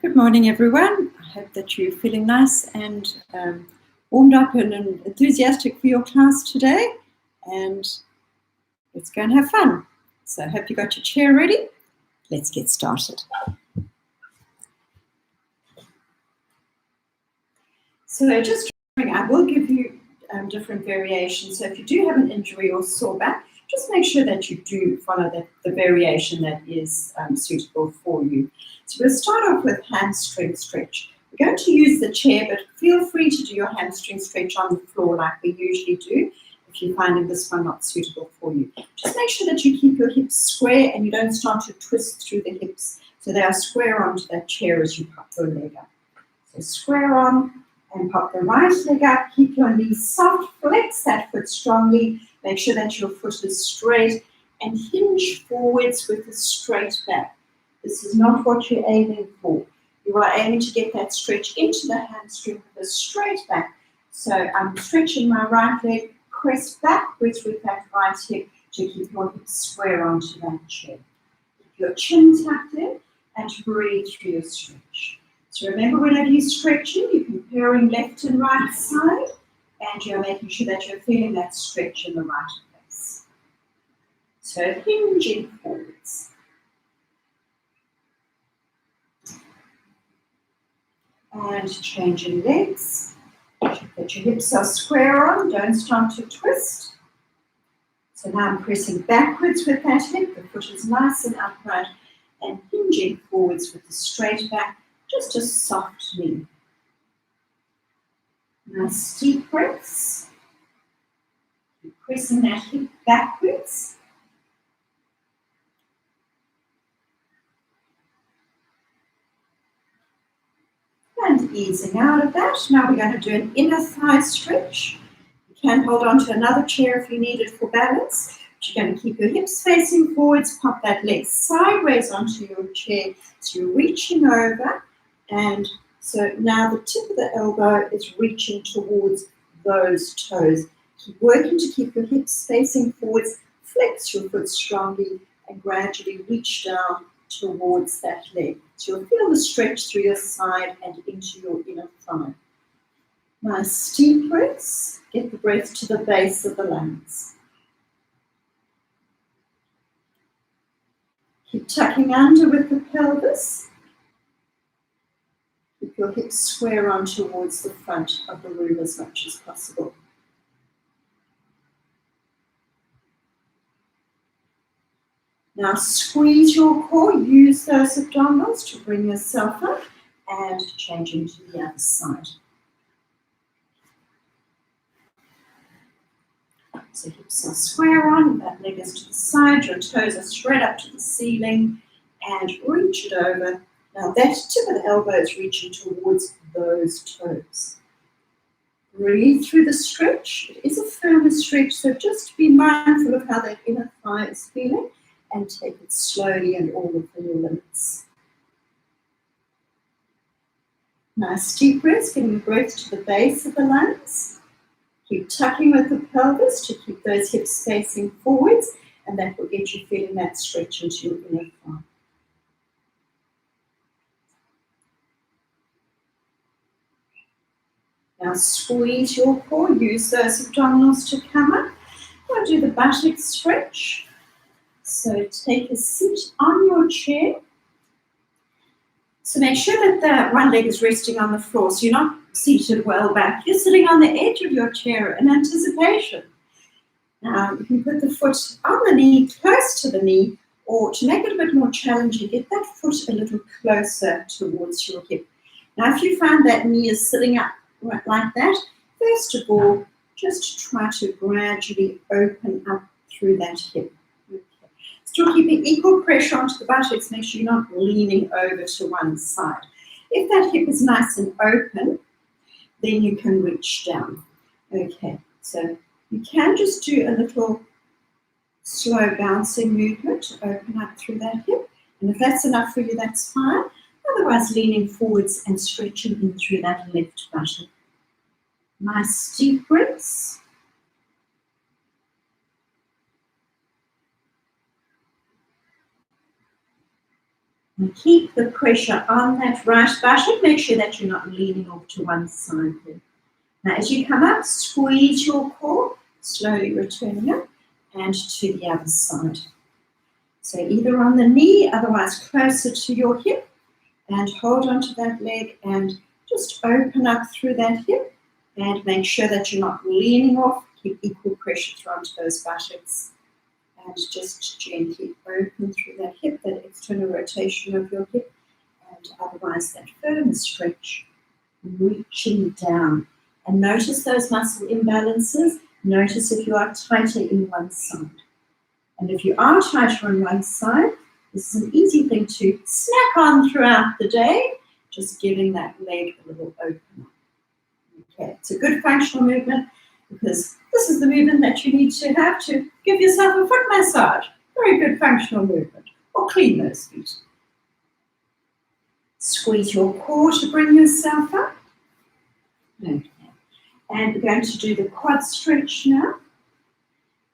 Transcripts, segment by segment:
Good morning, everyone. I hope that you're feeling nice and warmed up and enthusiastic for your class today. And let's go and have fun. So I hope you got your chair ready. Let's get started. So just I will give you different variations. So if you do have an injury or sore back, just make sure that you do follow the variation that is suitable for you. So we'll start off with hamstring stretch. We're going to use the chair, but feel free to do your hamstring stretch on the floor like we usually do if you're finding this one not suitable for you. Just make sure that you keep your hips square and you don't start to twist through the hips so they are square onto that chair as you pop your leg up. So square on and pop the right leg up. Keep your knees soft, flex that foot strongly. Make sure that your foot is straight and hinge forwards with a straight back. This is not what you're aiming for. You are aiming to get that stretch into the hamstring with a straight back. So I'm stretching my right leg, press backwards with that right hip to keep your hips square onto that chair. Keep your chin tucked in and breathe through your stretch. So remember, whenever you're stretching, you're comparing left and right side, and you're making sure that you're feeling that stretch in the right place. So hinging forwards. And changing legs. Check that your hips are square on, don't start to twist. So now I'm pressing backwards with that hip, the foot is nice and upright, and hinging forwards with the straight back, just a soft knee. Nice deep breaths. Keep pressing that hip backwards. And easing out of that. Now we're going to do an inner thigh stretch. You can hold on to another chair if you need it for balance. But you're going to keep your hips facing forwards, pop that leg sideways onto your chair. So you're reaching over, and so now the tip of the elbow is reaching towards those toes. Keep working to keep your hips facing forwards, flex your foot strongly, and gradually reach down towards that leg. So you'll feel the stretch through your side and into your inner thigh. Nice deep breaths. Get the breath to the base of the lungs. Keep tucking under with the pelvis. Keep your hips square on towards the front of the room as much as possible. Now squeeze your core, use those abdominals to bring yourself up and changing to the other side. So hips are square on, that leg is to the side, your toes are straight up to the ceiling, and reach it over. Now that tip of the elbow is reaching towards those toes. Breathe through the stretch. It is a firmer stretch, so just be mindful of how that inner thigh is feeling and take it slowly and all within your limits. Nice deep breaths, getting the breath to the base of the lungs. Keep tucking with the pelvis to keep those hips facing forwards, and that will get you feeling that stretch into your inner thigh. Now squeeze your core, use those abdominals to come up. We'll do the buttock stretch. So take a seat on your chair. So make sure that the one leg is resting on the floor, so you're not seated well back. You're sitting on the edge of your chair in anticipation. Now you can put the foot on the knee, close to the knee, or to make it a bit more challenging, get that foot a little closer towards your hip. Now if you find that knee is sitting up like that, first of all, just try to gradually open up through that hip. Still keeping equal pressure onto the buttocks, make sure you're not leaning over to one side. If that hip is nice and open, then you can reach down. Okay, so you can just do a little slow bouncing movement to open up through that hip. And if that's enough for you, that's fine. Otherwise, leaning forwards and stretching in through that left buttock. Nice deep breaths. And keep the pressure on that right buttock. Make sure that you're not leaning off to one side there. Now, as you come up, squeeze your core, slowly returning up, and to the other side. So either on the knee, otherwise closer to your hip, and hold onto that leg and just open up through that hip and make sure that you're not leaning off. Keep equal pressure through onto those buttocks and just gently open through that hip, that external rotation of your hip, and otherwise that firm stretch, reaching down. And notice those muscle imbalances. Notice if you are tighter in one side. And if you are tighter on one side, this is an easy thing to snack on throughout the day, just giving that leg a little open. Okay, it's a good functional movement because this is the movement that you need to have to give yourself a foot massage. Very good functional movement. Or clean those feet. Squeeze your core to bring yourself up. Okay. And we're going to do the quad stretch now.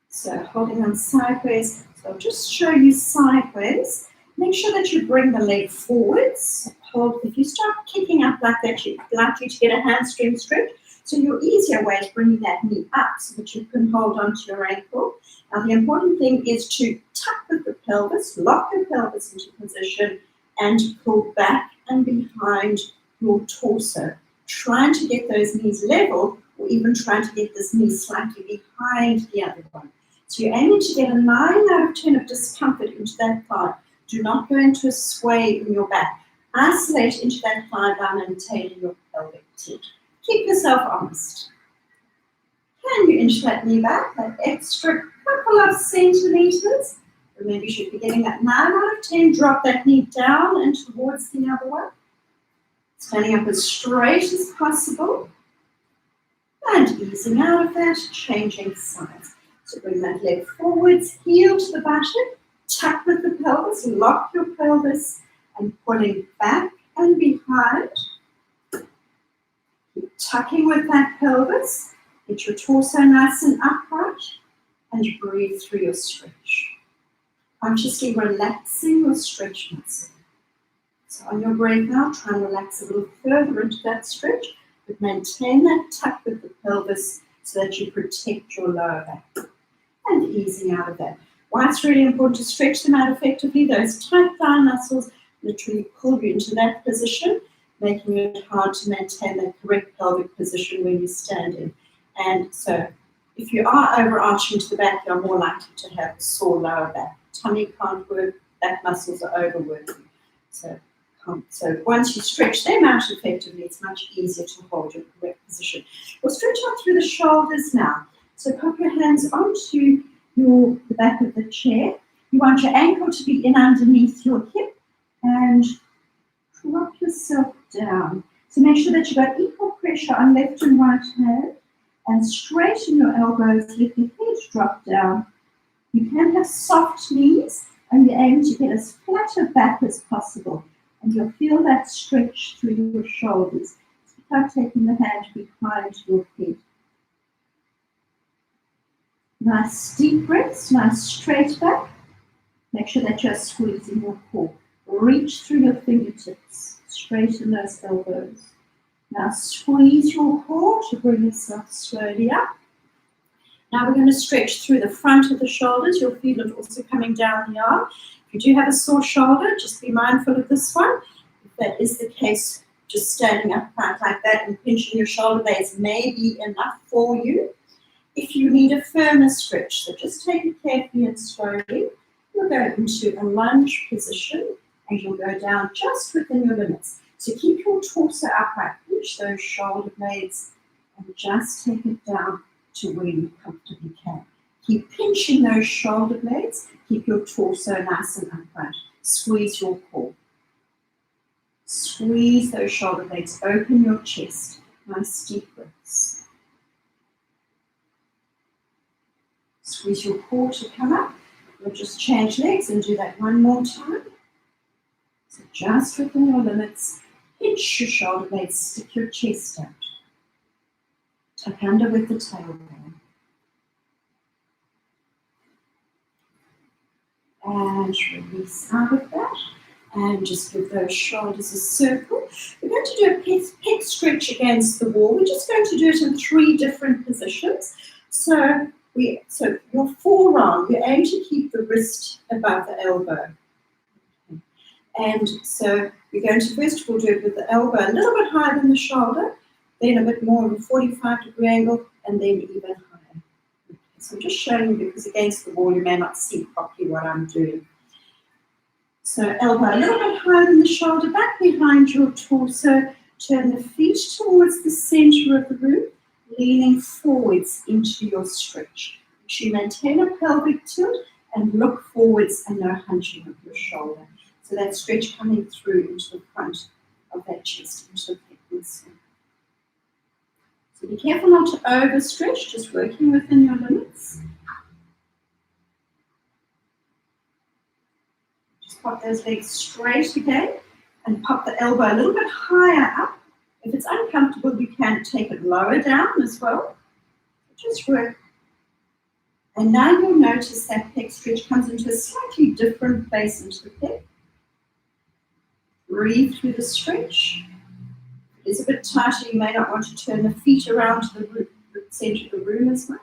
So holding on sideways. So I'll just show you sideways. Make sure that you bring the leg forwards. Hold. If you start kicking up like that, you're likely to get a hamstring stretch. So your easier way is bringing that knee up so that you can hold onto your ankle. Now the important thing is to tuck with the pelvis, lock your pelvis into position, and pull back and behind your torso. Trying to get those knees level, or even trying to get this knee slightly behind the other one. So you're aiming to get a 9 out of 10 of discomfort into that thigh. Do not go into a sway in your back. Isolate into that thigh by maintaining your pelvic tilt. Keep yourself honest. Can you inch that knee back, that extra couple of centimeters? Remember, you should be getting that 9 out of 10. Drop that knee down and towards the other one. Standing up as straight as possible. And easing out of that, changing sides. So bring that leg forwards, heel to the buttock, tuck with the pelvis, lock your pelvis, and pulling back and behind. Keep tucking with that pelvis. Get your torso nice and upright, and breathe through your stretch. Consciously relaxing your stretch muscle. So on your breath now, try and relax a little further into that stretch, but maintain that tuck with the pelvis so that you protect your lower back. And easing out of that. Why it's really important to stretch them out effectively, those tight thigh muscles literally pull you into that position, making it hard to maintain that correct pelvic position when you stand in. And so if you are overarching to the back, you're more likely to have a sore lower back. Tummy can't work, back muscles are overworking. So once you stretch them out effectively, it's much easier to hold your correct position. We'll stretch out through the shoulders now. So pop your hands onto the back of the chair. You want your ankle to be in underneath your hip and drop yourself down. So make sure that you've got equal pressure on left and right hand and straighten your elbows, let your head drop down. You can have soft knees and you're aiming to get as flat a back as possible. And you'll feel that stretch through your shoulders. Start taking the hand behind your head. Nice deep breaths, nice straight back. Make sure that you're squeezing your core. Reach through your fingertips. Straighten those elbows. Now squeeze your core to bring yourself slowly up. Now we're going to stretch through the front of the shoulders. You'll feel it also coming down the arm. If you do have a sore shoulder, just be mindful of this one. If that is the case, just standing upright like that and pinching your shoulder blades may be enough for you. If you need a firmer stretch, so just take it carefully and slowly. You'll go into a lunge position and you'll go down just within your limits. So keep your torso upright, pinch those shoulder blades and just take it down to where you comfortably can. Keep pinching those shoulder blades. Keep your torso nice and upright. Squeeze your core. Squeeze those shoulder blades. Open your chest. Nice deep breaths. Squeeze your core to come up. We'll just change legs and do that one more time. So just within your limits, pinch your shoulder blades, stick your chest out. Tuck under with the tailbone. And release out of that. And just give those shoulders a circle. We're going to do a pec stretch against the wall. We're just going to do it in 3 different positions. So your forearm, you aim to keep the wrist above the elbow. And so we're going to first of all do it with the elbow a little bit higher than the shoulder, then a bit more of a 45-degree angle, and then even higher. Okay, so I'm just showing you because against the wall you may not see properly what I'm doing. So elbow a little bit higher than the shoulder, back behind your torso, turn the feet towards the center of the room, leaning forwards into your stretch. You maintain a pelvic tilt and look forwards and no hunching of your shoulder. So that stretch coming through into the front of that chest, into the pec. So be careful not to overstretch, just working within your limits. Just pop those legs straight again and pop the elbow a little bit higher up. If it's uncomfortable, you can take it lower down as well. Just work. And now you'll notice that pec stretch comes into a slightly different place into the pec. Breathe through the stretch. If it is a bit tighter, you may not want to turn the feet around to the center of the room as much.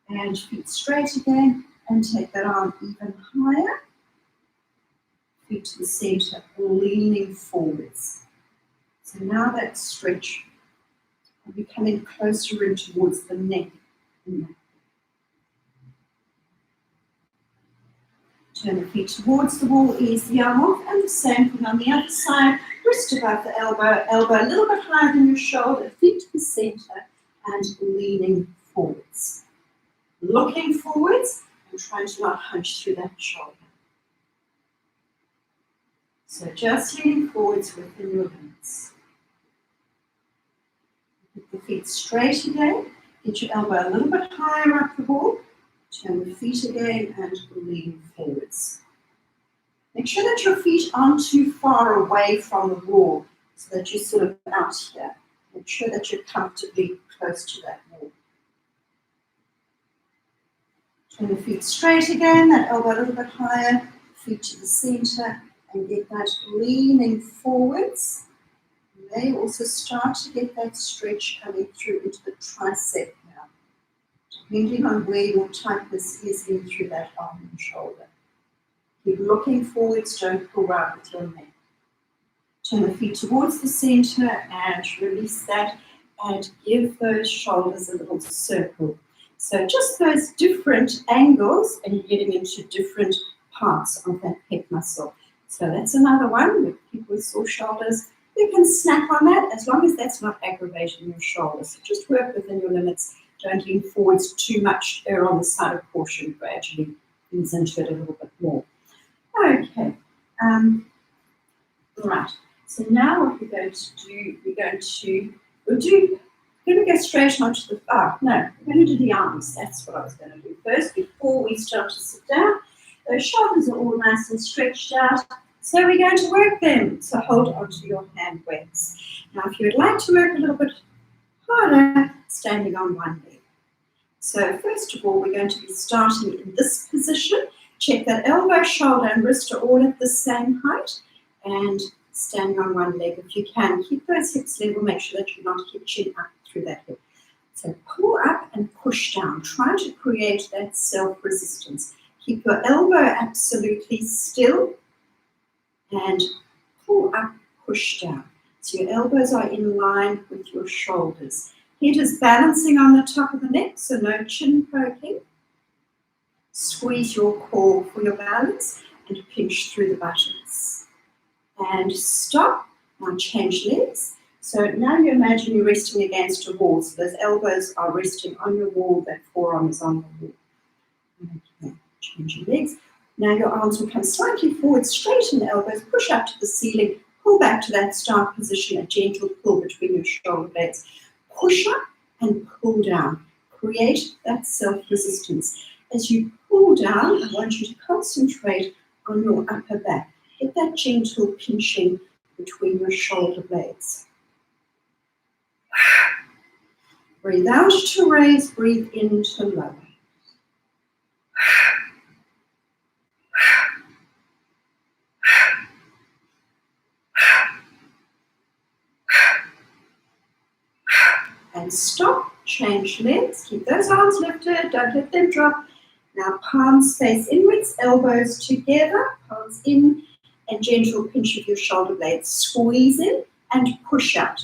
And feet straight again, and take that arm even higher. Feet to the center, leaning forwards. So now that stretch will be coming closer in towards the neck. Turn the feet towards the wall, ease the arm off, and the same thing on the other side. Wrist above the elbow, elbow a little bit higher than your shoulder, feet to the center, and leaning forwards. Looking forwards and trying to not hunch through that shoulder. So just leaning forwards within your limits. Keep the feet straight again. Get your elbow a little bit higher up the wall. Turn the feet again and lean forwards. Make sure that your feet aren't too far away from the wall so that you're sort of out here. Make sure that you're comfortably close to that wall. Turn the feet straight again, that elbow a little bit higher, feet to the center, and get that leaning forwards. You may also start to get that stretch coming through into the tricep now, depending on where your tightness is in through that arm and shoulder. Keep looking forwards, don't pull round with your neck. Turn the feet towards the center and release that and give those shoulders a little circle. So just those different angles and you're getting into different parts of that pec muscle. So that's another one with people with sore shoulders. You can snap on that as long as that's not aggravating your shoulders. So just work within your limits. Don't lean forwards too much. Err on the side of caution. Gradually ease into it a little bit more. Okay. Right. So now what we're going to do, we're going to go straight onto the, we're going to do the arms. That's what I was going to do first before we start to sit down. Those shoulders are all nice and stretched out. So we're going to work them. So hold onto your hand weights. Now if you would like to work a little bit harder, standing on one leg. So first of all, we're going to be starting in this position. Check that elbow, shoulder, and wrist are all at the same height. And standing on one leg if you can. Keep those hips level. Make sure that you're not hitching up through that hip. So pull up and push down. Try to create that self-resistance. Keep your elbow absolutely still. And pull up, push down. So your elbows are in line with your shoulders. Head is balancing on the top of the neck, so no chin poking. Squeeze your core for your balance and pinch through the buttons. And stop. Now change legs. So now you imagine you're resting against a wall. So those elbows are resting on your wall, that forearm is on the wall. Okay, change your legs. Now your arms will come slightly forward, straighten the elbows, push up to the ceiling, pull back to that start position, a gentle pull between your shoulder blades. Push up and pull down. Create that self-resistance. As you pull down, I want you to concentrate on your upper back. Get that gentle pinching between your shoulder blades. Breathe out to raise, breathe in to lower. and stop, change legs, keep those arms lifted, don't let them drop. Now palms face inwards, elbows together, palms in, and gentle pinch of your shoulder blades. Squeeze in and push out.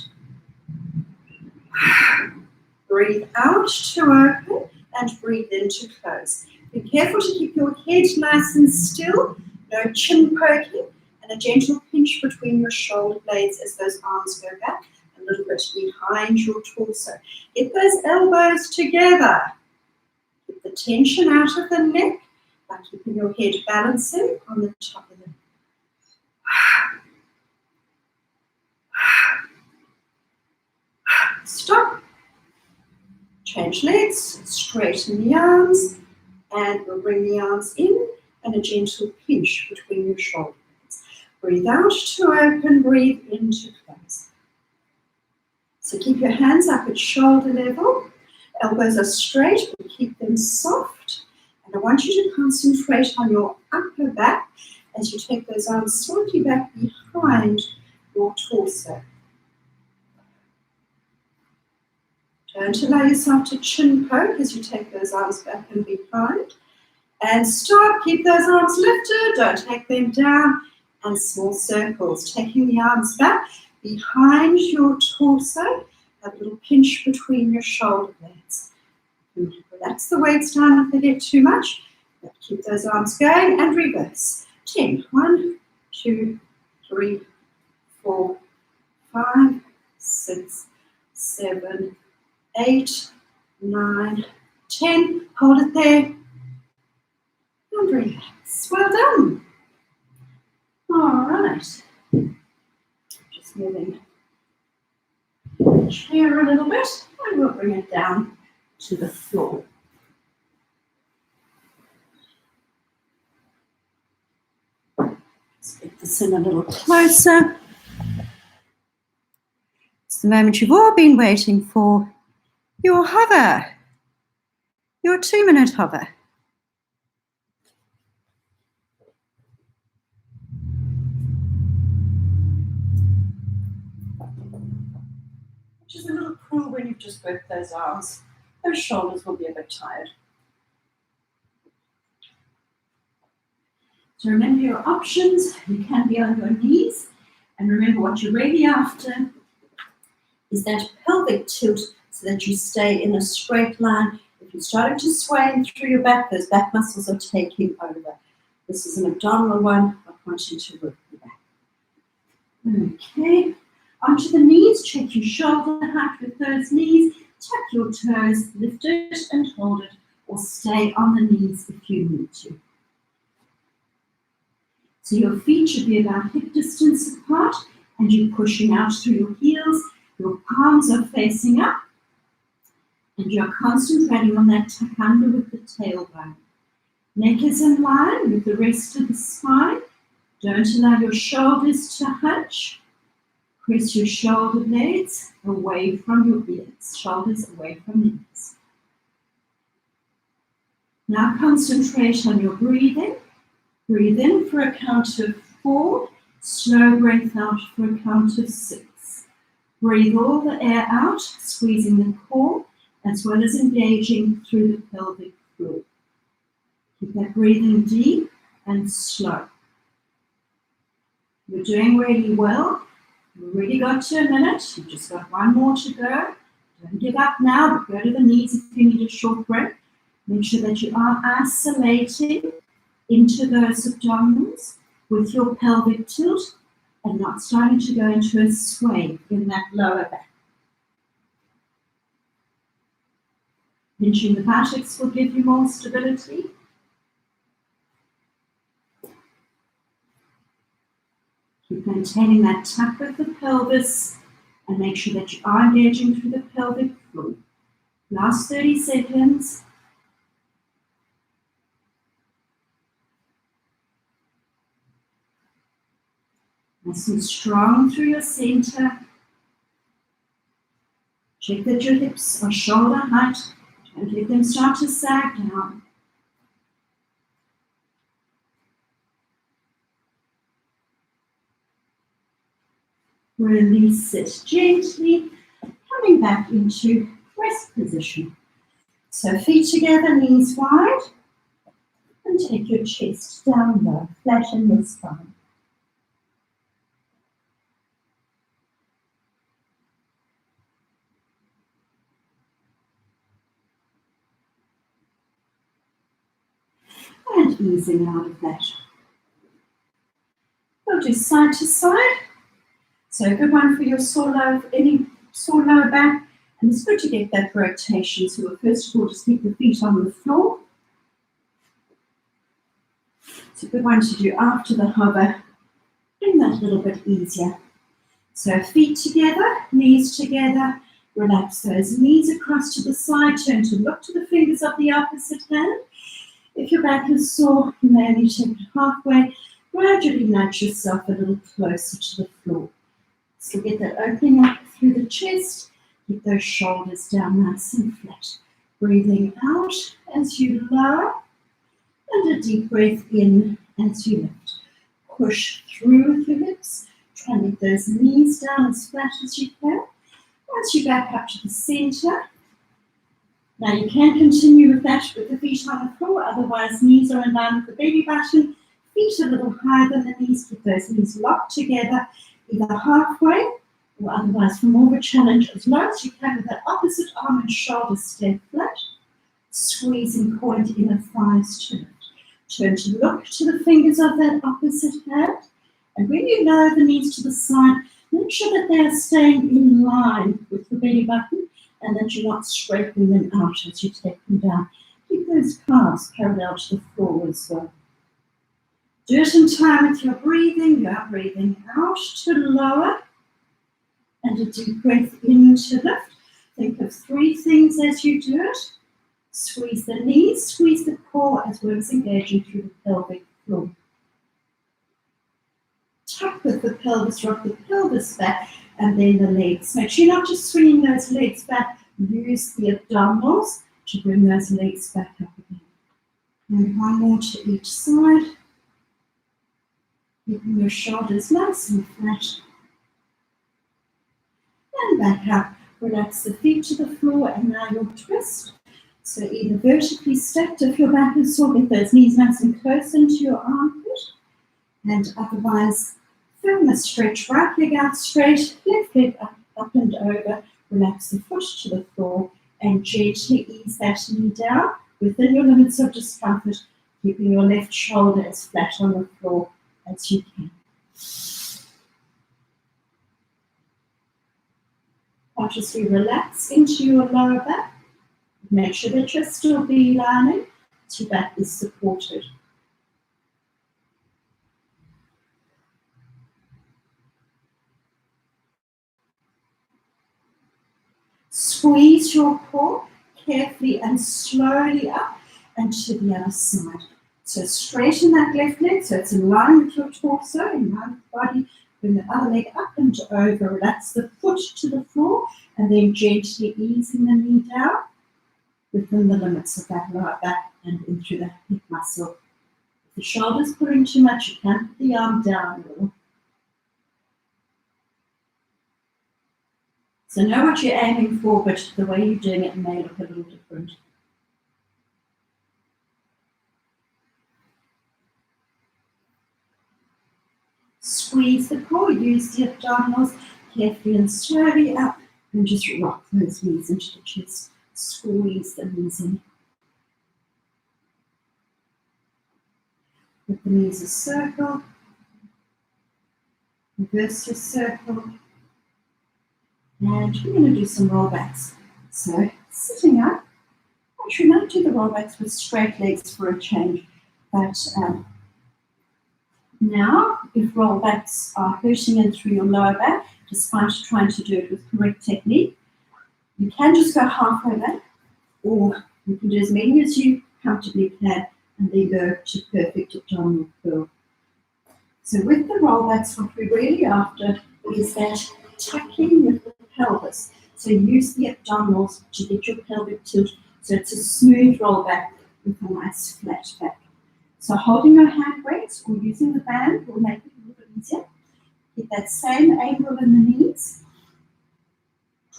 Breathe out to open and breathe in to close. Be careful to keep your head nice and still, no chin poking, and a gentle pinch between your shoulder blades as those arms go back a little bit behind your torso. Get those elbows together. Get the tension out of the neck by keeping your head balancing on the top of the neck. Stop. Change legs, straighten the arms, and we'll bring the arms in and a gentle pinch between your shoulder blades. Breathe out to open, breathe in to close. So keep your hands up at shoulder level. Elbows are straight, but keep them soft. And I want you to concentrate on your upper back as you take those arms slightly back behind your torso. Don't allow yourself to chin poke as you take those arms back and behind. And stop, keep those arms lifted, don't take them down. And small circles, taking the arms back behind your torso. Have a little pinch between your shoulder blades. Relax the weights down if they get too much. But keep those arms going and reverse. 10. 1, 2, 3, 4, 5, 6, 7, 8, 9, 10. Hold it there. And relax. Well done. All right. Just moving the chair a little bit, and we'll bring it down to the floor. Let's get this in a little closer. It's the moment you've all been waiting for. Your hover, your 2-minute hover. Which is a little cruel when you've just worked those arms. Those shoulders will be a bit tired. So remember your options. You can be on your knees. And remember what you're really after is that pelvic tilt so that you stay in a straight line. If you're starting to sway through your back, those back muscles are taking over. This is an abdominal one. I want you to work the back. Okay. Onto the knees. Check your shoulder height with those knees. Tuck your toes, lift it and hold it, or stay on the knees if you need to. So your feet should be about hip distance apart, and you're pushing out through your heels. Your palms are facing up, and you're concentrating on that tuck under with the tailbone. Neck is in line with the rest of the spine. Don't allow your shoulders to hunch. Press your shoulder blades away from your ears, shoulders away from the ears. Now concentrate on your breathing. Breathe in for a count of 4, slow breath out for a count of 6. Breathe all the air out, squeezing the core, as well as engaging through the pelvic floor. Keep that breathing deep and slow. You're doing really well. You've already got to a minute. You've just got one more to go. Don't give up now, but go to the knees if you need a short break. Make sure that you are isolating into those abdominals with your pelvic tilt and not starting to go into a sway in that lower back. Pinching the buttocks will give you more stability. Keep maintaining that tuck of the pelvis and make sure that you are engaging through the pelvic floor. Last 30 seconds. Nice and strong through your center. Check that your hips are shoulder height. Don't let them start to sag down. Release it gently, coming back into rest position. So feet together, knees wide, and take your chest down low, flatten your spine. And easing out of that. We'll do side to side. So a good one for your any sore lower back. And it's good to get that rotation. So we'll first of all just keep the feet on the floor. It's a good one to do after the hover. Bring that a little bit easier. So feet together, knees together. Relax those knees across to the side. Turn to look to the fingers of the opposite hand. If your back is sore, you may only take it halfway. Gradually nudge yourself a little closer to the floor. So get that opening up through the chest. Keep those shoulders down nice and flat. Breathing out as you lower. And a deep breath in as you lift. Push through with your hips. Try and get those knees down as flat as you can. Once you back up to the center. Now you can continue with that with the feet on the floor. Otherwise, knees are in line with the belly button. Feet a little higher than the knees. Keep those knees locked together, either halfway or otherwise for more of a challenge, as low as you can with that opposite arm and shoulder stay flat. Squeezing point inner thighs to lift. Turn to look to the fingers of that opposite hand. And when you lower the knees to the side, make sure that they are staying in line with the belly button and that you're not scraping them out as you take them down. Keep those calves parallel to the floor as well. Do it in time with your breathing. You are breathing out to lower and a deep breath in to lift. Think of 3 things as you do it. Squeeze the knees, squeeze the core as well as engaging through the pelvic floor. Tuck with the pelvis, rock the pelvis back, and then the legs. Make sure you're not just swinging those legs back. Use the abdominals to bring those legs back up again. And one more to each side. Keeping your shoulders nice and flat. And back up. Relax the feet to the floor, and now you'll twist. So either vertically stacked if your back is sore, get those knees nice and close into your armpit. And otherwise, firm the stretch, right leg out straight, left leg up and over. Relax the foot to the floor and gently ease that knee down within your limits of discomfort, keeping your left shoulder as flat on the floor as you can. Consciously relax into your lower back. Make sure that you're still beelining, so your back is supported. Squeeze your core carefully and slowly up and to the other side. So straighten that left leg so it's in line with your torso, in line with the body. Bring the other leg up and over. Relax the foot to the floor and then gently easing the knee down within the limits of that lower back and in through that hip muscle. If the shoulder's pulling too much, you can put the arm down a little. So know what you're aiming for, but the way you're doing it may look a little different. Squeeze the core, use the abdominals carefully and slowly up, and just rock those knees into the chest. Squeeze the knees in. With the knees a circle, reverse your circle, and we're going to do some rollbacks. So sitting up, actually might do the rollbacks with straight legs for a change, but now if rollbacks are hurting in through your lower back, despite trying to do it with correct technique, you can just go halfway back, or you can do as many as you comfortably can, and then go to perfect abdominal curl. So with the rollbacks, what we're really after is that tucking with the pelvis. So use the abdominals to get your pelvic tilt, so it's a smooth rollback with a nice flat back. So holding your hand weights or using the band will make it a little bit easier. Get that same angle in the knees.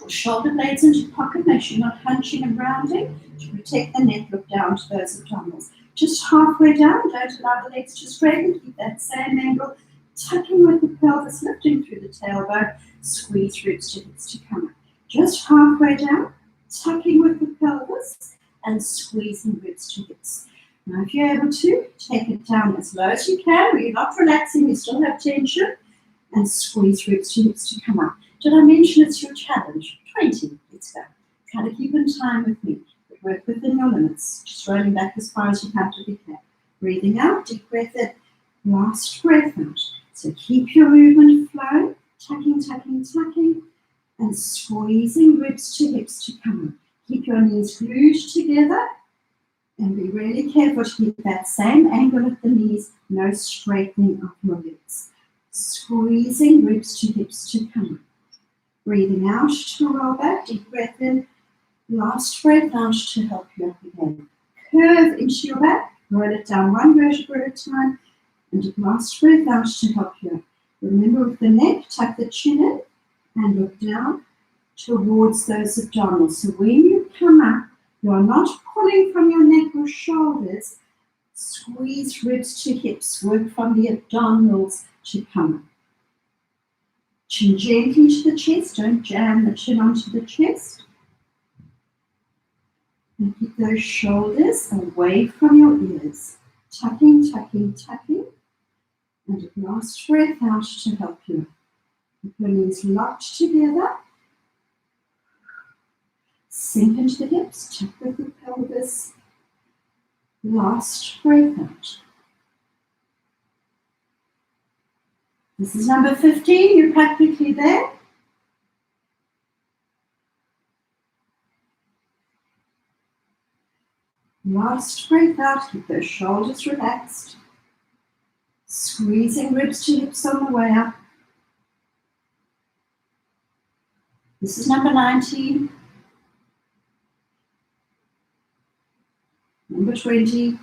Shoulder blades into pocket, make sure you're not hunching and rounding. To protect the neck, look down to those abdominals. Just halfway down, don't allow the legs to straighten, keep that same angle. Tucking with the pelvis, lifting through the tailbone, squeeze ribs to hips to come up. Just halfway down, tucking with the pelvis and squeezing ribs to hips. Now if you're able to, take it down as low as you can, where you're not relaxing, you still have tension, and squeeze ribs to hips to come up. Did I mention it's your challenge? 20, let's go. Kind of keep in time with me, but work within your limits. Just rolling back as far as you comfortably can. Breathing out, deep breath in, last breath out. So keep your movement flowing, tucking, tucking, tucking, and squeezing ribs to hips to come up. Keep your knees glued together, and be really careful to keep that same angle at the knees, no straightening of your legs. Squeezing ribs to hips to come up. Breathing out to roll back, deep breath in, last breath out to help you up again. Curve into your back, roll it down one vertebra at a time, and last breath out to help you up. Remember with the neck, tuck the chin in and look down towards those abdominals. So when you come up, you are not pulling from your neck or shoulders. Squeeze ribs to hips, work from the abdominals to come up. Chin gently to the chest, don't jam the chin onto the chest. And keep those shoulders away from your ears. Tucking, tucking, tucking. And a last breath out to help you. Keep your knees locked together. Sink into the hips, tuck with the pelvis. Last breath out. This is number 15, you're practically there. Last breath out, keep those shoulders relaxed. Squeezing ribs to hips on the way up. This is number 19. Number 20.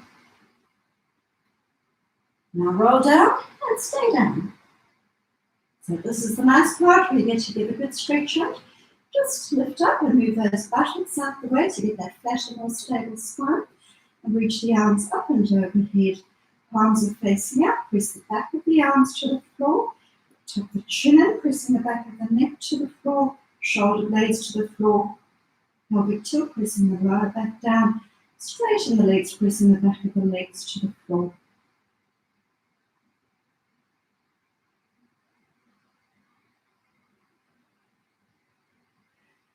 Now roll down and stay down. So this is the nice part where you get to give a good stretch out. Just lift up and move those buttocks out the way to get that flat and more stable spine. And reach the arms up and overhead. Palms are facing up. Press the back of the arms to the floor. Tuck the chin in, pressing the back of the neck to the floor. Shoulder blades to the floor. Pelvic tilt, pressing the lower back down. Straighten the legs, pressing the back of the legs to the floor.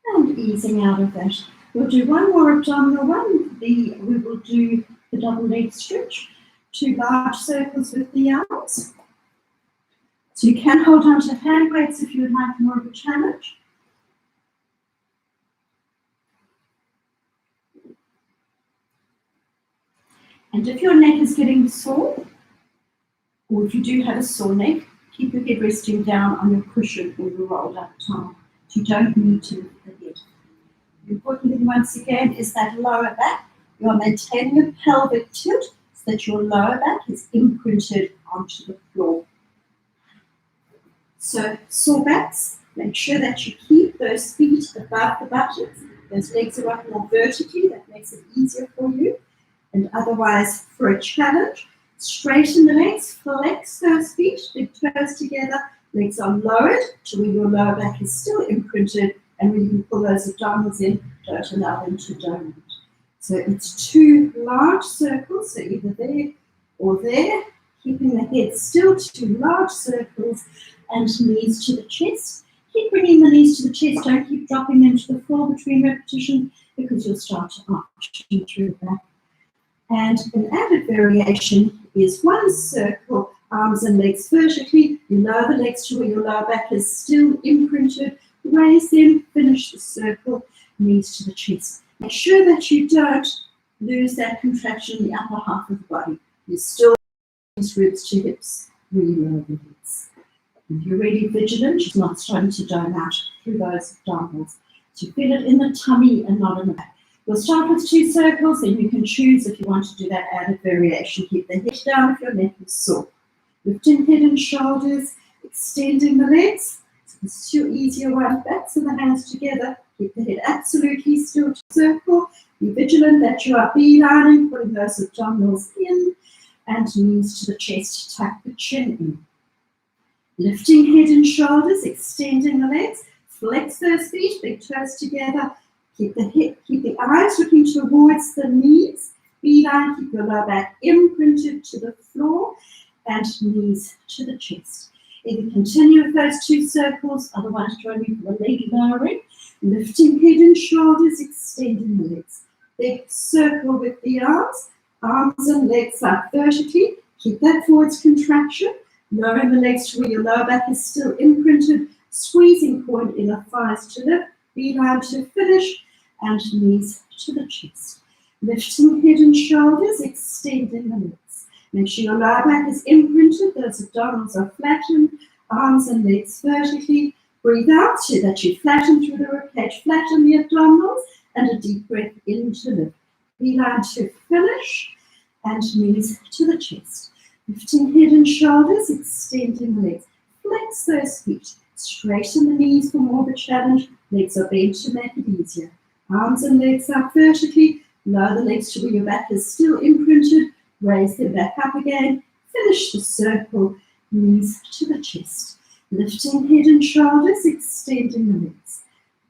And easing out of that. We'll do one more abdominal one. We will do the double leg stretch. 2 large circles with the arms. So you can hold on to hand weights if you would like more of a challenge. And if your neck is getting sore, or if you do have a sore neck, keep your head resting down on your cushion or your rolled up towel. You don't need to lift the head. The important thing once again is that lower back. You are maintaining a pelvic tilt so that your lower back is imprinted onto the floor. So sore backs, make sure that you keep those feet above the buttocks. Those legs are up more vertically, that makes it easier for you. And otherwise, for a challenge, straighten the legs, flex those feet, big toes together, legs are lowered to where your lower back is still imprinted, and when you can pull those abdominals in, don't allow them to donate. So it's 2 large circles, so either there or there, keeping the head still, 2 large circles, and knees to the chest. Keep bringing the knees to the chest, don't keep dropping them to the floor between repetitions, because you'll start to arch through the back. And an added variation is 1 circle, arms and legs vertically. You lower the legs to where your lower back is still imprinted. Raise them, finish the circle, knees to the chest. Make sure that you don't lose that contraction in the upper half of the body. You still use ribs to hips, really lower the hips. If you're really vigilant, you're not starting to dome out through those abdominals. So you feel it in the tummy and not in the back. We'll start with 2 circles, and you can choose if you want to do that added variation. Keep the head down if your neck is sore. Lifting head and shoulders, extending the legs. So This is your easier one. Backs of the hands together. Keep the head absolutely still to circle. Be vigilant that you are beelining, putting those abdominals in, and knees to the chest. Tuck the chin in. Lifting head and shoulders, extending the legs. Flex those feet, big toes together. Keep the eyes looking towards the knees. Beeline, keep your lower back imprinted to the floor, and knees to the chest. Either continue with those two circles, otherwise join me for the leg lowering. Lifting head and shoulders, extending the legs. Big circle with the arms. Arms and legs up vertically. Keep that forwards contraction. Lowering the legs to where your lower back is still imprinted. Squeezing forward inner thighs to lift. Beeline to finish. And knees to the chest. Lifting head and shoulders, extending the legs. Make sure your lower back is imprinted. Those abdominals are flattened. Arms and legs vertically. Breathe out so that you flatten through the ribcage, flatten the abdominals, and a deep breath in to lift. Beeline to finish, and knees to the chest. Lifting head and shoulders, extending the legs. Flex those feet. Straighten the knees for more of a challenge. Legs are bent to make it easier. Arms and legs up vertically. Lower the legs to where your back is still imprinted. Raise them back up again. Finish the circle. Knees to the chest. Lifting head and shoulders, extending the legs.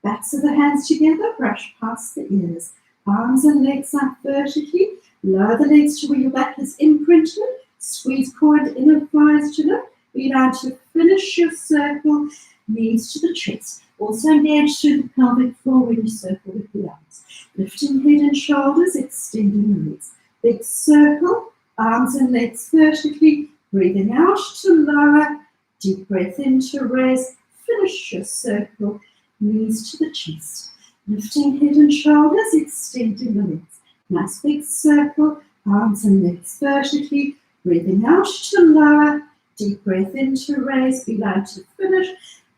Backs of the hands together, brush past the ears. Arms and legs up vertically. Lower the legs to where your back is imprinted. Squeeze forward inner thighs to lift. Beeline to finish your circle. Knees to the chest. Also engage through the pelvic floor when you circle with the arms. Lifting head and shoulders, extending the legs. Big circle. Arms and legs vertically. Breathing out to lower. Deep breath in to raise. Finish your circle. Knees to the chest. Lifting head and shoulders, extending the legs. Nice big circle. Arms and legs vertically. Breathing out to lower. Deep breath in to raise. Beeline to finish.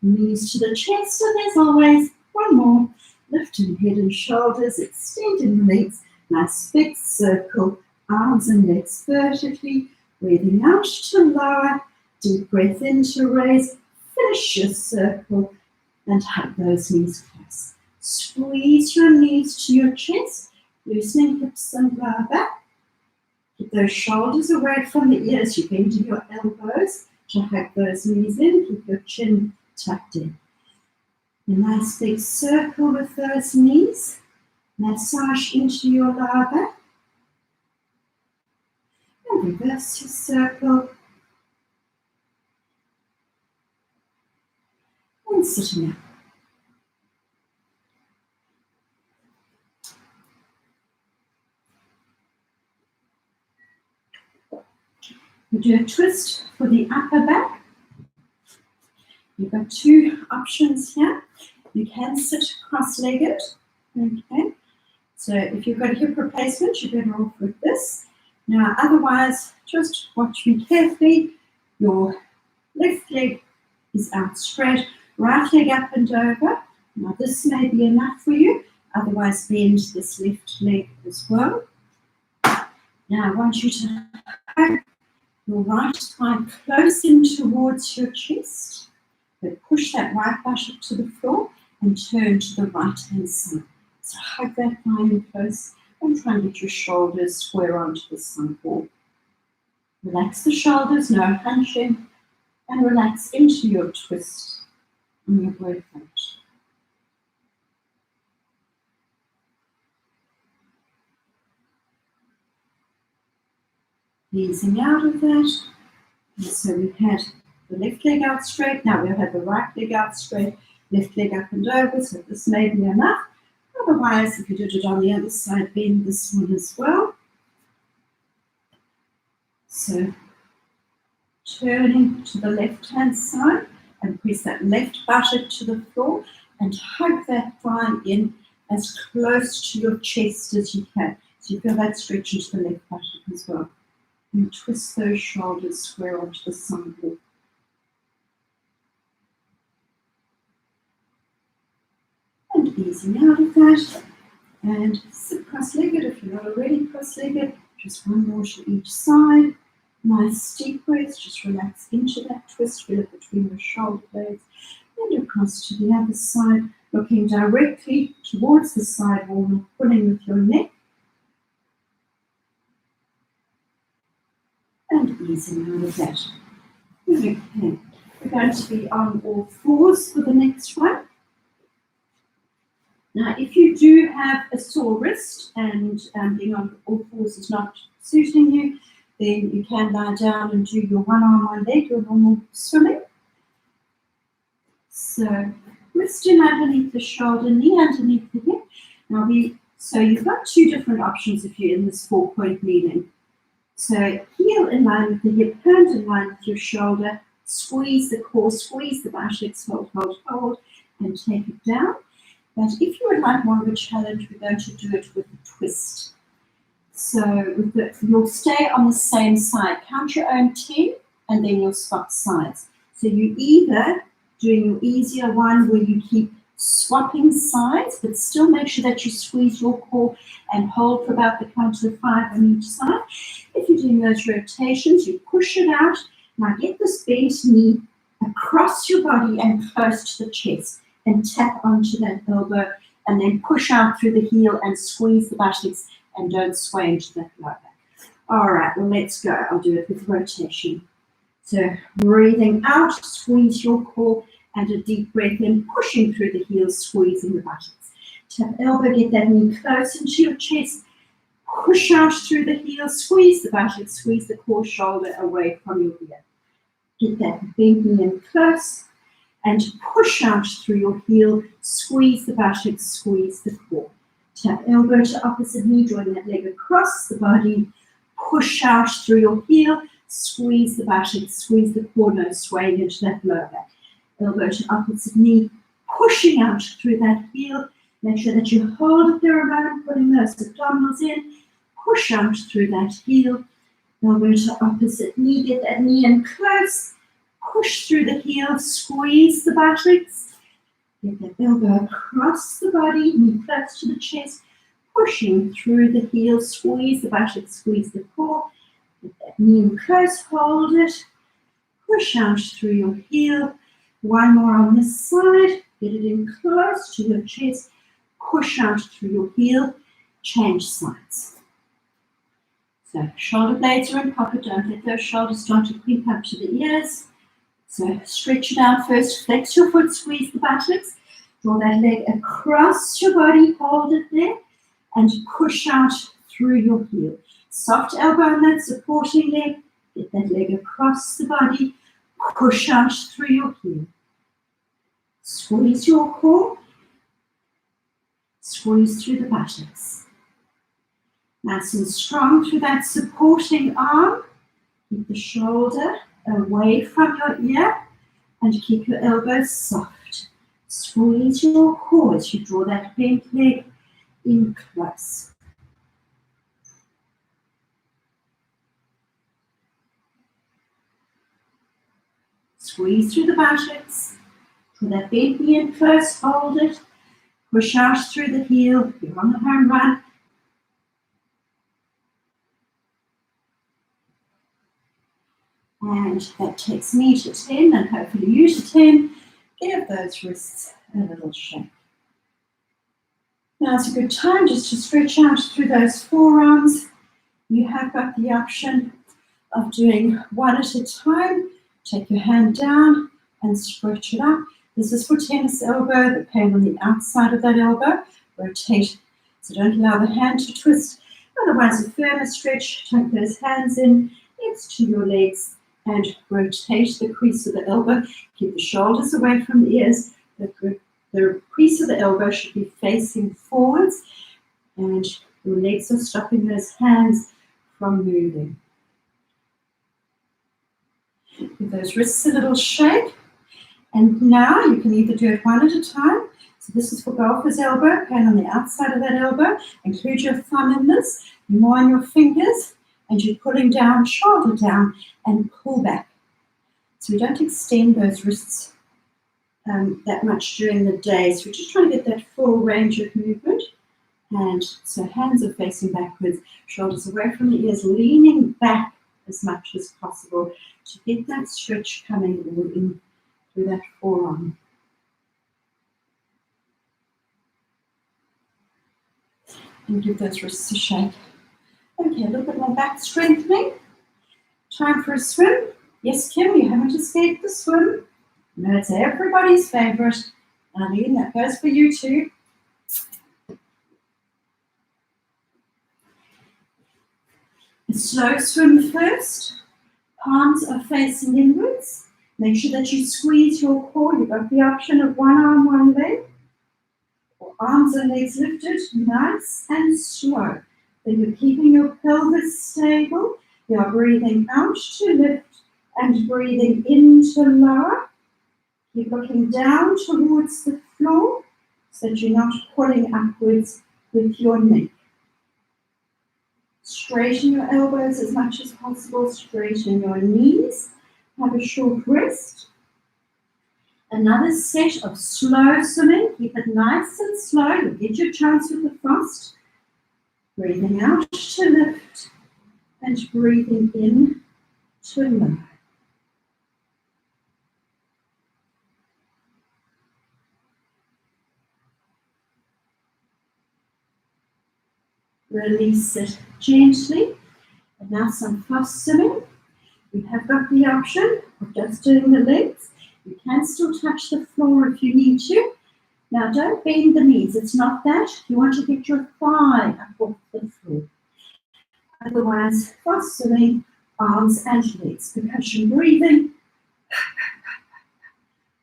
Knees to the chest. And as always, one more. Lifting head and shoulders, extending the legs. Nice big circle. Arms and legs vertically. Breathing out to lower. Deep breath in to raise. Finish your circle and hug those knees close. Squeeze your knees to your chest, loosening hips and lower back. Keep those shoulders away from the ears. You're bending your elbows to hug those knees in. Keep your chin tucked in. A nice big circle with those knees. Massage into your lower back. And reverse your circle. And sitting up. We do a twist for the upper back. You've got two options here. You can sit cross-legged. Okay. So if you've got a hip replacement, you're better off with this. Now, otherwise, just watch me carefully. Your left leg is out straight, right leg up and over. Now, this may be enough for you. Otherwise, bend this left leg as well. Now, I want you to hug your right thigh close in towards your chest. But push that right buttock to the floor and turn to the right-hand side. So hug that thigh in close and try and get your shoulders square onto the side wall. Relax the shoulders, no hunching, and relax into your twist on your breath out. Easing out of that. And so we've had the left leg out straight. Now we'll have the right leg out straight, left leg up and over. So this may be enough. Otherwise, if you did it on the other side, bend this one as well. So turning to the left-hand side and press that left buttock to the floor and hug that thigh in as close to your chest as you can. So you feel that stretch into the left buttock as well. And twist those shoulders square onto the side wall. And easing out of that. And sit cross-legged if you're not already cross-legged. Just one more to each side. Nice deep breaths. Just relax into that twist. Feel it between the shoulder blades. And and across to the other side, looking directly towards the side wall and pulling with your neck. And easing out of that. Okay, we're going to be on all fours for the next one. Now, if you do have a sore wrist and being on all fours is not suiting you, then you can lie down and do your one arm, one leg, your normal swimming. So, wrist in underneath the shoulder, knee underneath the hip. Now, so you've got two different options if you're in this 4-point kneeling. So, heel in line with the hip, hand in line with your shoulder, squeeze the core, squeeze the buttocks, hold, and take it down. But if you would like more of a challenge, we're going to do it with a twist. So you'll stay on the same side. Count your own 10, and then you'll swap sides. So you're either doing your easier one where you keep swapping sides, but still make sure that you squeeze your core and hold for about the count of 5 on each side. If you're doing those rotations, you push it out. Now get this bent knee across your body and close to the chest, and tap onto that elbow, and then push out through the heel and squeeze the buttocks, and don't sway into that lower back. All right, well, let's go. I'll do it with rotation. So breathing out, squeeze your core, and a deep breath in, pushing through the heel, squeezing the buttocks. Tap elbow, get that knee close into your chest, push out through the heel, squeeze the buttocks, squeeze the core shoulder away from your ear. Get that bent knee in close, and push out through your heel, squeeze the buttocks, squeeze the core. Tap elbow to opposite knee, drawing that leg across the body, push out through your heel, squeeze the buttocks, squeeze the core, no swaying into that lower back. Elbow to opposite knee, pushing out through that heel. Make sure that you hold it there a moment, putting those abdominals in, push out through that heel. Elbow to opposite knee, get that knee in close, push through the heel, squeeze the buttocks. Get that elbow across the body, knee close to the chest, pushing through the heel, squeeze the buttocks, squeeze the core. Get that knee in close, hold it, push out through your heel. One more on this side, get it in close to your chest, push out through your heel, change sides. So shoulder blades are in pocket, don't let those shoulders start to creep up to the ears. So stretch it out first, flex your foot, squeeze the buttocks, draw that leg across your body, hold it there, and push out through your heel. Soft elbow on that supporting leg, get that leg across the body, push out through your heel. Squeeze your core, squeeze through the buttocks. Nice and strong through that supporting arm. Keep the shoulder away from your ear and keep your elbows soft. Squeeze your core as you draw that bent leg in close. Squeeze through the buttocks. Draw that bent knee in close, hold it. Push out through the heel. You're on the home run. And that takes me to 10, and hopefully you to 10. Give those wrists a little shake. Now it's a good time just to stretch out through those forearms. You have got the option of doing one at a time. Take your hand down and stretch it up. This is for tennis elbow, the pain on the outside of that elbow. Rotate, so don't allow the hand to twist. Otherwise, a firmer stretch. Tuck those hands in next to your legs and rotate the crease of the elbow. Keep the shoulders away from the ears. The crease of the elbow should be facing forwards, and your legs are stopping those hands from moving. Give those wrists a little shake. And now you can either do it one at a time. So this is for golfer's elbow, pain on the outside of that elbow. Include your thumb in this, more on your fingers, and you're pulling down, shoulder down, and pull back. So we don't extend those wrists that much during the day. So we're just trying to get that full range of movement. And so hands are facing backwards, shoulders away from the ears, leaning back as much as possible to get that stretch coming in through that forearm. and give those wrists a shake. Okay, a little bit more back strengthening. Time for a swim. Yes, Kim, you haven't escaped the swim. No, it's everybody's favourite. Arlene, that goes for you too. A slow swim first. Palms are facing inwards. Make sure that you squeeze your core. You've got the option of one arm, one leg. Or arms and legs lifted, nice and slow. Then you're keeping your pelvis stable. You're breathing out to lift and breathing in to lower. Keep looking down towards the floor so that you're not pulling upwards with your neck. Straighten your elbows as much as possible. Straighten your knees. Have a short rest. Another set of slow swimming. Keep it nice and slow. You'll get your chance with the frost. Breathing out to lift and breathing in to lower. Release it gently. And now some fast swimming. You have got the option of just doing the legs. You can still touch the floor if you need to. Now don't bend the knees, it's not that. You want to get your thigh up off the floor. Otherwise, fast swimming, arms and legs. Percussion breathing.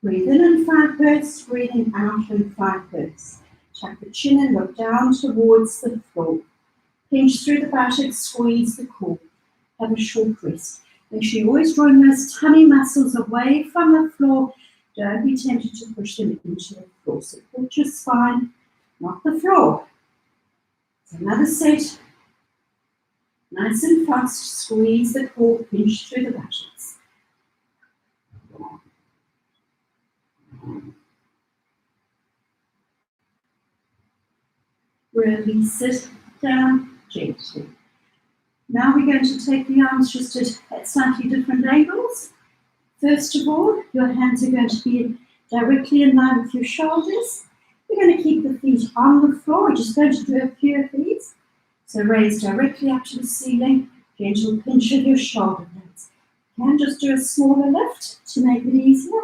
Breathe in 5 bursts, breathing out in 5 bursts. Tuck the chin and look down towards the floor. Pinch through the buttocks, squeeze the core. Have a short rest. Make sure you always drawing those tummy muscles away from the floor. Don't be tempted to push them into the floor. Support your spine, not the floor. So another set. Nice and fast. Squeeze the core, pinch through the buttocks. Release it down gently. Now we're going to take the arms just at slightly different angles. First of all, your hands are going to be directly in line with your shoulders. We're going to keep the feet on the floor. We're just going to do a few of these. So raise directly up to the ceiling. Gentle pinch of your shoulder blades. You can just do a smaller lift to make it easier,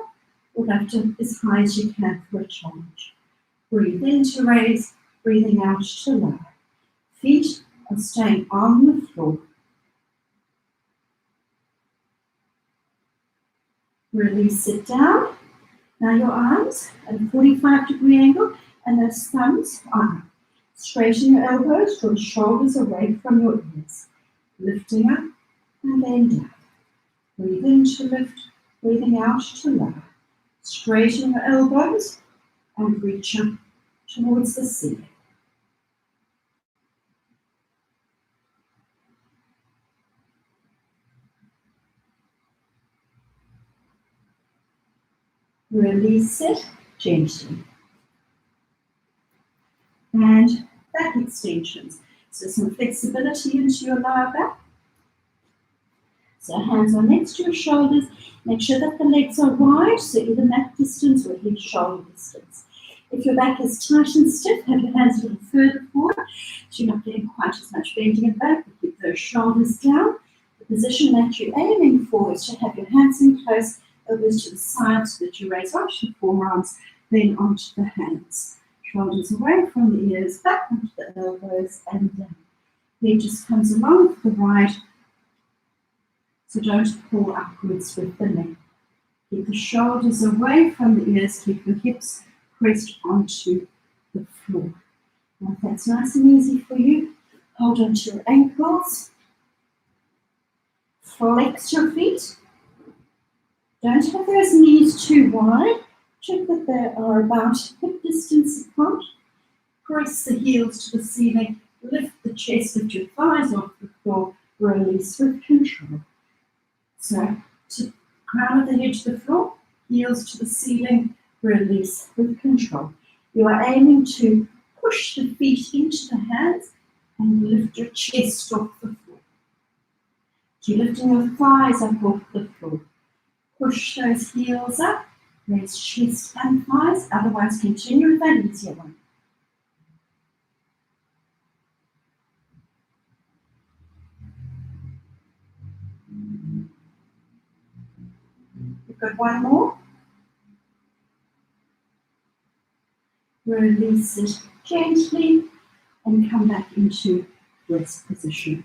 or lift it as high as you can for a challenge. Breathe in to raise, breathing out to lower. Feet are staying on the floor. Release it down. Now your arms at a 45-degree angle and those thumbs are up. Straighten your elbows, draw the shoulders away from your ears. Lifting up and then down. Breathe in to lift, breathing out to lower. Straighten your elbows and reach up towards the ceiling. Release it gently. And back extensions. So some flexibility into your lower back. So hands are next to your shoulders. Make sure that the legs are wide, so either neck distance or head shoulder distance. If your back is tight and stiff, have your hands a little further forward, so you're not getting quite as much bending in back, but keep those shoulders down. The position that you're aiming for is to have your hands in close, elbows to the side, so that you raise onto the forearms, then onto the hands. Shoulders away from the ears, back onto the elbows, and down. Head just comes along for the ride, so don't pull upwards with the neck. Keep the shoulders away from the ears, keep your hips pressed onto the floor. Now if that's nice and easy for you, hold onto your ankles, flex your feet. Don't have those knees too wide. Check that they are about hip distance apart. Press the heels to the ceiling, lift the chest, lift your thighs off the floor, release with control. So, to crown of the head to the floor, heels to the ceiling, release with control. You are aiming to push the feet into the hands and lift your chest off the floor. You're lifting your thighs up off the floor. Push those heels up, raise chest and thighs, otherwise continue with that easier one. We've got one more. Release it gently and come back into rest position.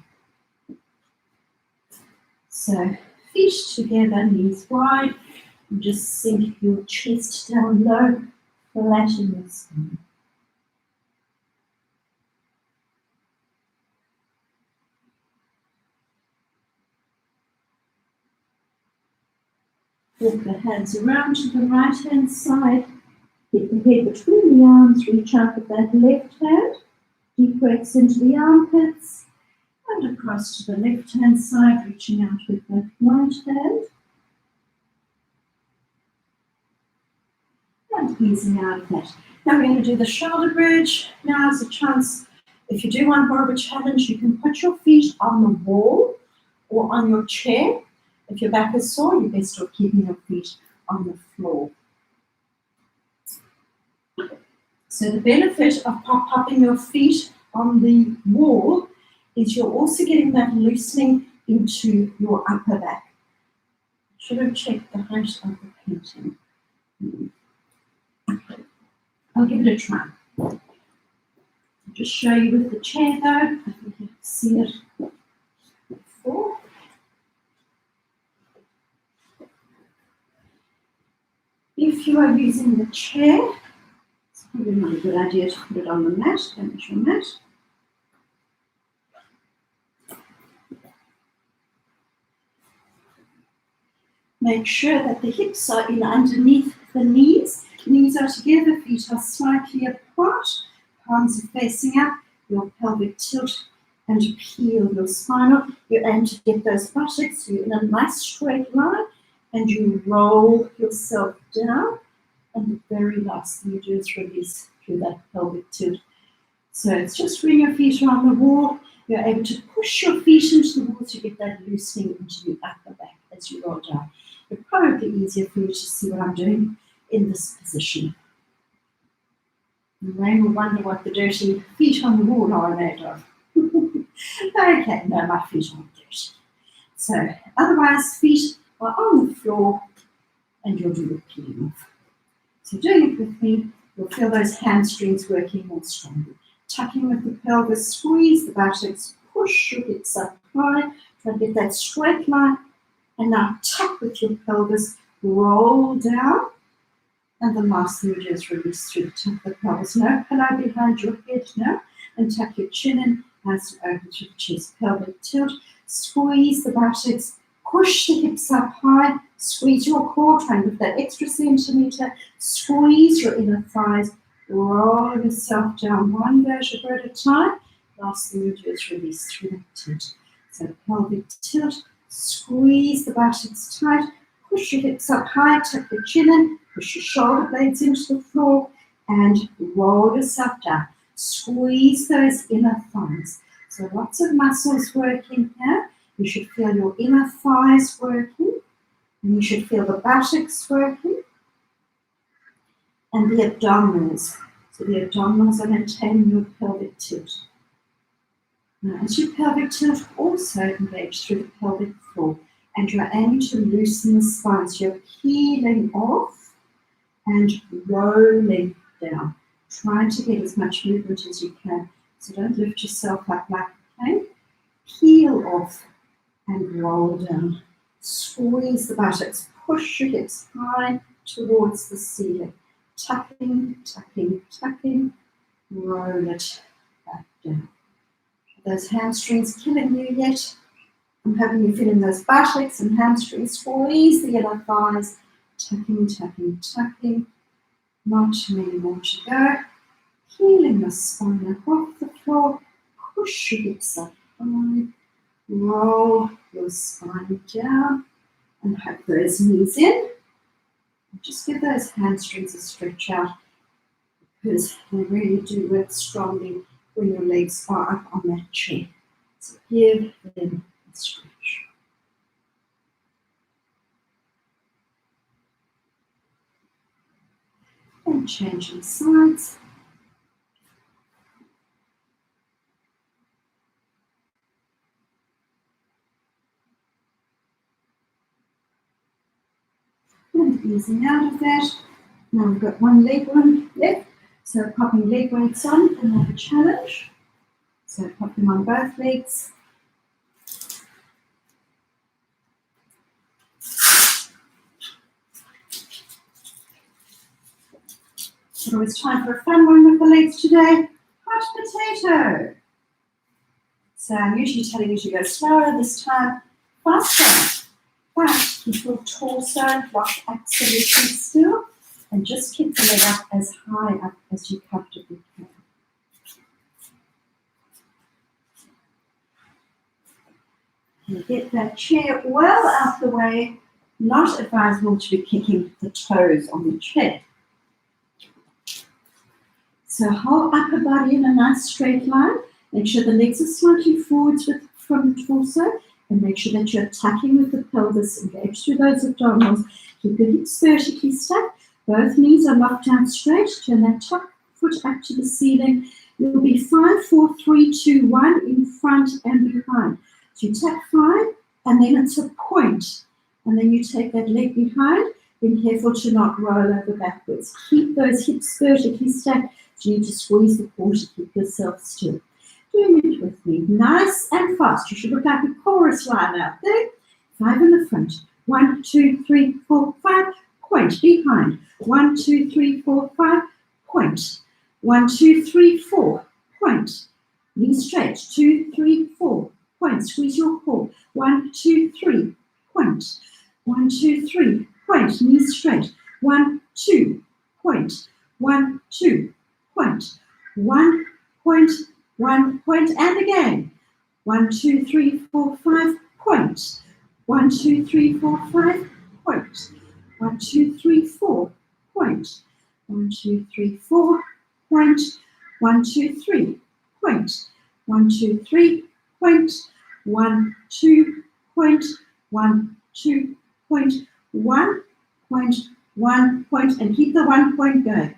So feet together, knees wide, and just sink your chest down low, flatten your spine. Walk the hands around to the right hand side. Get the head between the arms, reach out with that left hand. Deep breaths into the armpits. And across to the left hand side, reaching out with that right hand. And easing out of that. Now we're going to do the shoulder bridge. Now is a chance, if you do want more of a challenge, you can put your feet on the wall or on your chair. If your back is sore, you're best off keeping your feet on the floor. So the benefit of popping your feet on the wall is you're also getting that loosening into your upper back. Should have checked the height of the painting. I'll give it a try. I'll just show you with the chair though. I think you've seen it before. If you are using the chair, it's probably not a good idea to put it on the mat, damage your mat. Make sure that the hips are in underneath the knees. Knees are together, feet are slightly apart, palms are facing up, your pelvic tilt and peel your spinal. You aim to get those buttocks, you're in a nice straight line, and you roll yourself down. And the very last thing you do is release through that pelvic tilt. So it's just when your feet are on the wall, you're able to push your feet into the wall to get that loosening into the upper back as you roll down. It's probably easier for you to see what I'm doing in this position. You may wonder what the dirty feet on the wall are made of. Okay, no, my feet aren't dirty. So otherwise, feet are on the floor and you'll do the peeling off. So doing it with me, you'll feel those hamstrings working more strongly. Tucking with the pelvis, squeeze the buttocks, push your hips up high, try to get that straight line, and now tuck with your pelvis, roll down, and the last thing you do is release through the top of the pelvis. No pillow behind your head, no, and tuck your chin in, nice and open through the chest, pelvic tilt, squeeze the buttocks, push the hips up high, squeeze your core, try and lift that extra centimeter, squeeze your inner thighs, roll yourself down one vertebra at a time. Last thing you do is release through that tilt. So pelvic tilt, squeeze the buttocks tight, push your hips up high, tuck your chin in, push your shoulder blades into the floor, and roll yourself down. Squeeze those inner thighs. So lots of muscles working here. You should feel your inner thighs working, and you should feel the buttocks working, and the abdominals. So the abdominals are maintaining your pelvic tilt. Now, as your pelvic tilt, also engage through the pelvic floor, and you're aiming to loosen the spine. So you're peeling off and rolling down, trying to get as much movement as you can. So don't lift yourself up like a plane. Peel off and roll down. Squeeze the buttocks, push your hips high towards the ceiling. Tucking, tucking, tucking, roll it back down. Are those hamstrings killing you yet? I'm hoping you're feeling those buttocks and hamstrings. Squeeze the inner thighs, tucking, tucking, tucking. Not too many more to go. Peeling the spine up off the floor, push your hips up high. Roll your spine down and hug those knees in. And just give those hamstrings a stretch out because they really do work strongly when your legs are up on that chair. So give them a stretch. And changing sides. easing out of that. Now we've got one leg one left. So popping leg weights on, another challenge. So pop them on both legs. So it's time for a fun one with the legs today. Hot potato. So I'm usually telling you to go slower, this time faster. But keep your torso locked absolutely still and just keep the leg up as high up as you comfortably can. And get that chair well out the way. Not advisable to be kicking the toes on the chair. So whole upper body in a nice straight line. Make sure the legs are slightly forwards from the torso, and make sure that you're tucking with the pelvis, engage through those abdominals. Keep your hips vertically stacked. Both knees are locked out straight. Turn that top foot up to the ceiling. You'll be 5, 4, 3, 2, 1 in front and behind. So you tap 5, and then it's a point. And then you take that leg behind. Be careful to not roll over backwards. Keep those hips vertically stacked. So you need to squeeze the core to keep yourself still. Doing it with me, nice and fast. You should look like a chorus line out there. 5 in the front. 1, 2, 3, 4, 5. Point behind. 1, 2, 3, 4, 5. Point. 1, 2, 3, 4. Point. Knee straight. 2, 3, 4. Point. Squeeze your core. 1, 2, 3. Point. 1, 2, 3. Point. Knee straight. 1, 2. Point. 1, 2. Point. 1 point. 1 point, and again. 1, 2, 3, 4, 5. Point. 1, 2, 3, 4, 5. Point. 1, 2, 3, 4. Point. 1, 2, 3, 4. Point. 1, 2, 3. Point. 1, 2, 3. Point. 1, 2. Point. 1, 2. Point. 1 point. 1 point, and keep the 1 point going.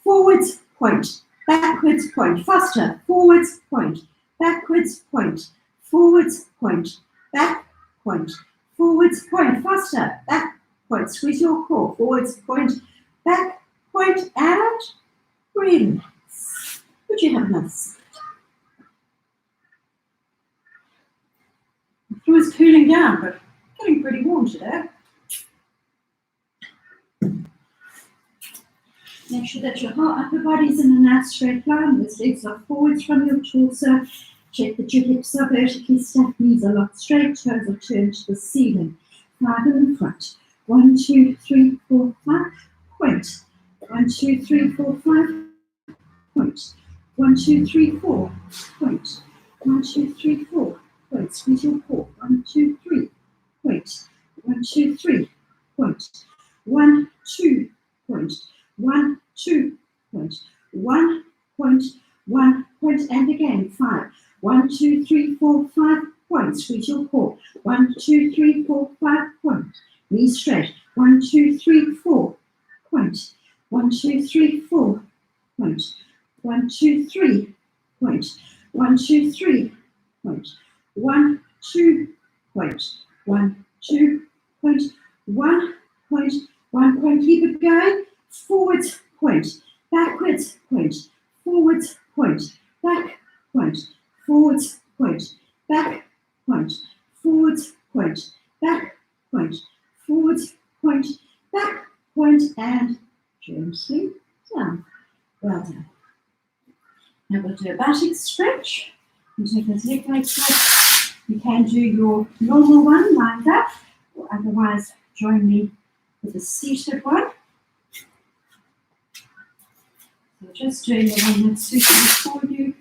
Forwards point. Backwards point. Faster. Forwards point. Backwards point. Forwards point. Back point. Forwards point. Faster. Back point. Squeeze your core. Forwards point. Back point. And relax. Would you have nice? The floor is cooling down, but getting pretty warm today. Make sure that your whole upper body is in a nice straight line. Those legs are forwards from your torso. Check that your hips are vertically stacked, knees are locked straight, toes are turned to the ceiling. 5 in the front. 1, 2, 3, 4, 5. Point. 1, 2, 3, 4, 5. Point. 1, 2, 3, 4. Point. 1, 2, 3, 4. Point. Squeeze your core. 1, 2, 3. Point. 1, 2, 3. Point. 1, 2. Point. 1, 2. Point. 1 point. 1 point, and again. 5. 1, 2, 3, 4, 5. Point. Squeeze your core. 1, 2, 3, 4, 5. Point. Knees straight. 1, 2, 3, 4. Point. 1, 2, 3, 4. Point. 1, 2, 3. Point. 1, 2, 3. Point. 1, 2. Point. 1, 2. Point. 1 point. 1 point. Keep it going. Forwards point. Backwards point. Forwards point. Back point. Forwards point. Back point. Forwards point. Back point. Forwards point. Back point, and gently down. Well done. Now we'll do a buttock stretch. You take those leg weights off. You can do your normal one like that, or otherwise join me with a seated one. So just doing the one that's suitable for you,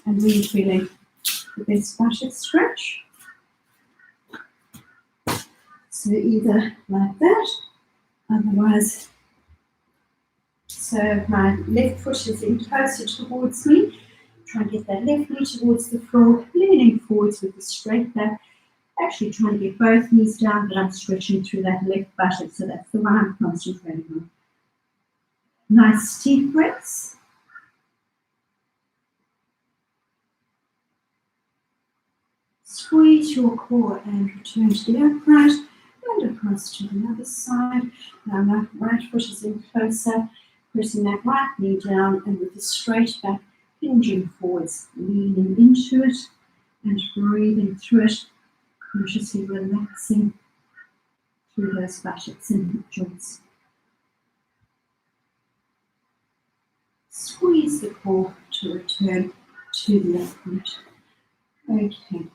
and really feeling the best buttock stretch. So either like that, otherwise, so my left foot is in closer towards me. Try and get that left knee towards the floor, leaning forwards with a straight back. Actually trying to get both knees down, but I'm stretching through that left buttock, so that's the one I'm concentrating on. Nice deep breaths. Squeeze your core and return to the upright. and across to the other side. Now my right foot is in closer, pressing that right knee down and with the straight back, hinging forwards, leaning into it and breathing through it, consciously relaxing through those buttocks and hip joints. Squeeze the core to return to the upright. Okay,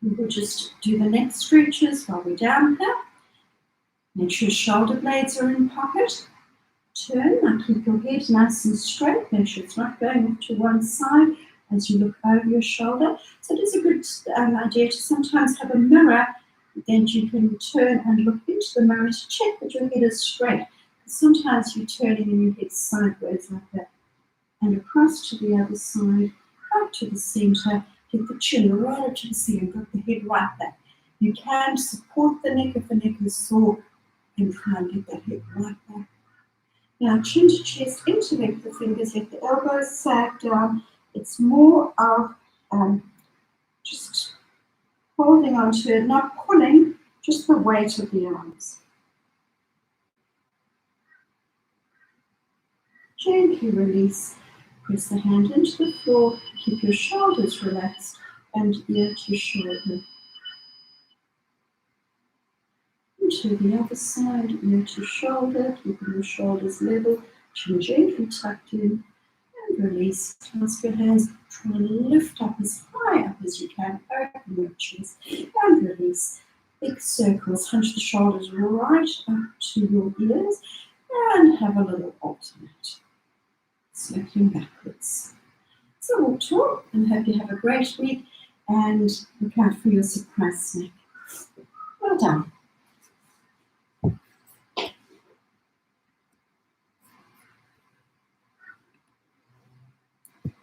we'll just do the neck stretches while we're down here. Make sure shoulder blades are in pocket. Turn, now keep your head nice and straight. Make sure it's not going off to one side as you look over your shoulder. So it is a good idea to sometimes have a mirror. Then you can turn and look into the mirror to check that your head is straight. Sometimes you're turning and your head sideways like that. And across to the other side, up to the center, get the chin right up to the ceiling, got the head right back. You can support the neck if the neck is sore and try and get that head right back. Now chin to chest, interlink the fingers, let the elbows sag down. It's more of just holding onto it, not pulling, just the weight of the arms. Gently release. Press the hand into the floor, keep your shoulders relaxed and ear to shoulder. Into the other side, ear to shoulder, keeping your shoulders level, chin gently tucked in, and release. Clasp your hands, try and lift up as high up as you can, open your chest, and release. Big circles, hunch the shoulders right up to your ears, and have a little alternate. Circling backwards. So we'll talk and hope you have a great week and look out for your surprise snack. Well done.